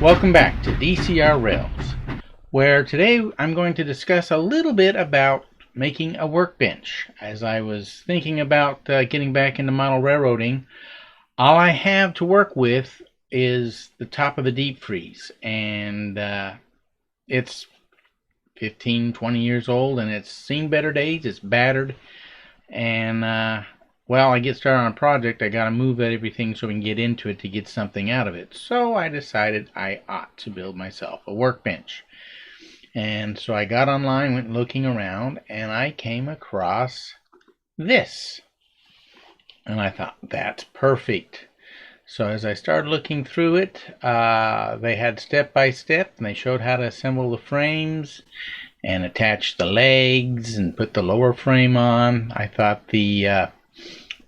Welcome back to DCR Rails, where today I'm going to discuss a little bit about making a workbench. As I was thinking about getting back into model railroading, all I have to work with is the top of the deep freeze, and it's 15-20 years old, and it's seen better days. It's battered, and well, I get started on a project, I gotta move everything so we can get into it to get something out of it. So I decided I ought to build myself a workbench. And so I got online, went looking around, and I came across this. And I thought, that's perfect. So as I started looking through it, they had step by step, and they showed how to assemble the frames and attach the legs and put the lower frame on. I thought the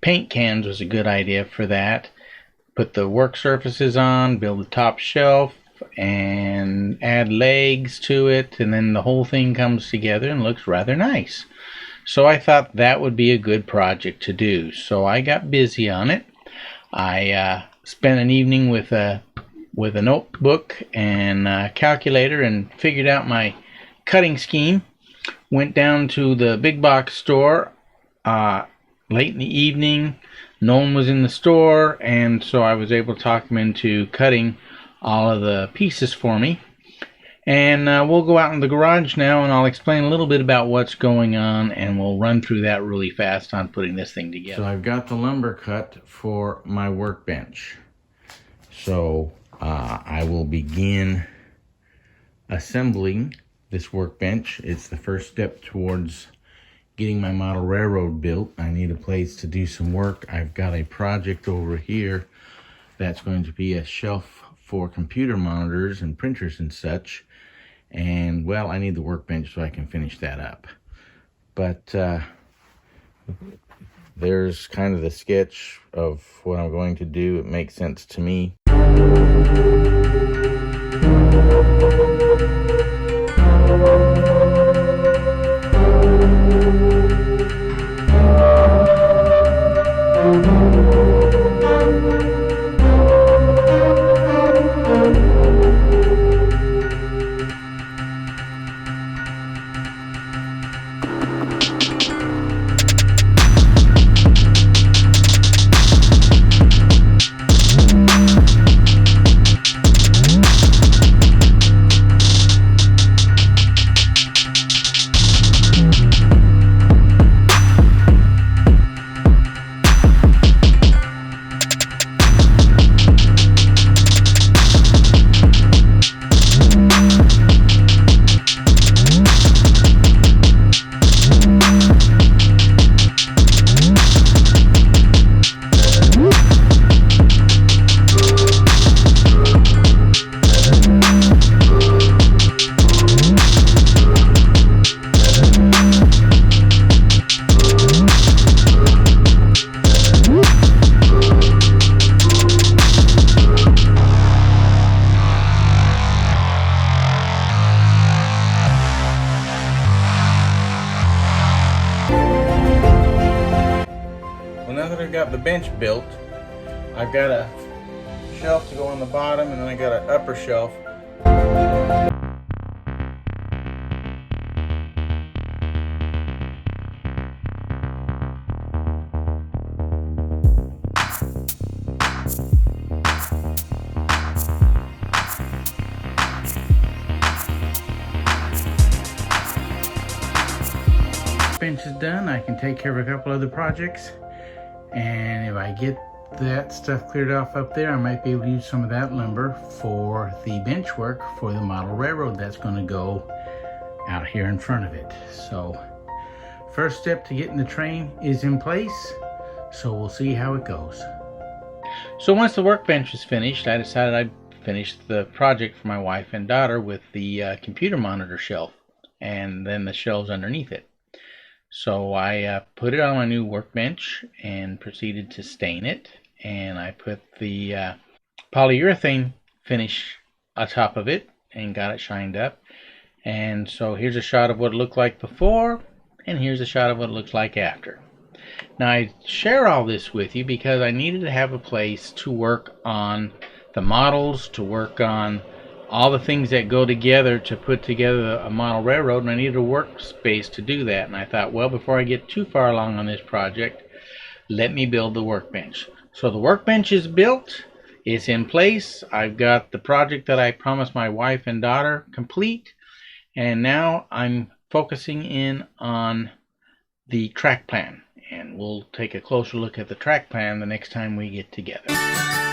paint cans was a good idea for that. Put the work surfaces on, build the top shelf, and add legs to it, and then the whole thing comes together and looks rather nice. So I thought that would be a good project to do. So I got busy on it. I spent an evening with a notebook and a calculator and figured out my cutting scheme. Went down to the big box store late in the evening. No one was in the store, and so I was able to talk them into cutting all of the pieces for me. And we'll go out in the garage now, and I'll explain a little bit about what's going on, and we'll run through that really fast on putting this thing together. So I've got the lumber cut for my workbench. So I will begin assembling this workbench. It's the first step towards getting my model railroad built. I need a place to do some work. I've got a project over here that's going to be a shelf for computer monitors and printers and such. And well, I need the workbench so I can finish that up. But there's kind of the sketch of what I'm going to do. It makes sense to me. Now that I've got the bench built, I've got a shelf to go on the bottom, and then I got an upper shelf. Bench is done. I can take care of a couple other projects. And if I get that stuff cleared off up there, I might be able to use some of that lumber for the bench work for the model railroad that's going to go out here in front of it. So first step to getting the train is in place, so we'll see how it goes. So once the workbench was finished, I decided I'd finish the project for my wife and daughter with the computer monitor shelf and then the shelves underneath it. So I put it on my new workbench and proceeded to stain it, and I put the polyurethane finish atop of it and got it shined up. And so here's a shot of what it looked like before, and here's a shot of what it looks like after. Now I share all this with you because I needed to have a place to work on the models, to work on all the things that go together to put together a model railroad, and I needed a workspace to do that. And I thought, well, before I get too far along on this project, let me build the workbench. So the workbench is built, it's in place. I've got the project that I promised my wife and daughter complete, and now I'm focusing in on the track plan, and we'll take a closer look at the track plan the next time we get together.